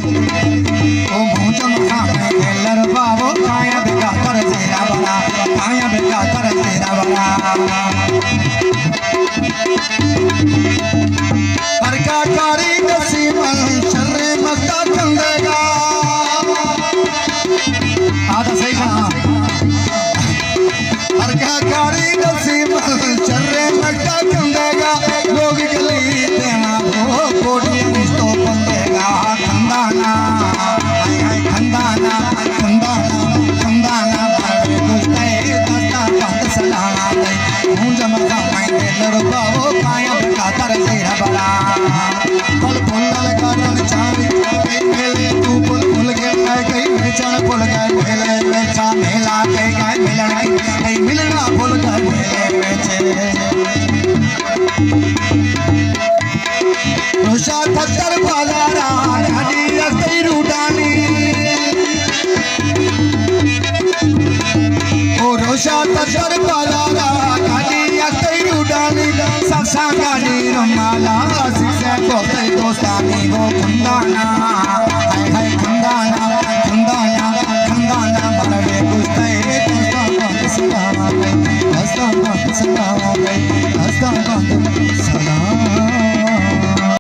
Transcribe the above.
ओ भूजम खाए खेलर बाबो खाया बेका कर तेरा बड़ा खाया बेका कर तेरा बड़ा हर का कारी दसी मन शर्रे मस्ता चंदेगा आधा सही कहा हर का कारी दसी मन शर्रे मस्ता चंदेगा लोग गली देना को कोड़ी तो बंदेगा खंदाना हाय हाय खंदाना खंदाना खंदाना मारे दुष्टे दस्ता बंद सलाना दे मुंजा मका मायने लड़का वो काया बेटा कर तेरा बड़ा फल फूल कारण चांदी मेले तू फूल फूल के गई बेचन फूल गए मेले बेचा मेला के गए मिलन गई मिलना फूल गए मेले बेचे रोशा थत्तर बाजारा घड़ी रखई रूडानी ओ रोशा थत्तर बाजारा घड़ी रखई रूडानी सक्सा गाड़ी रमाला सिक्से कोते दोस्तानी वो खंदाना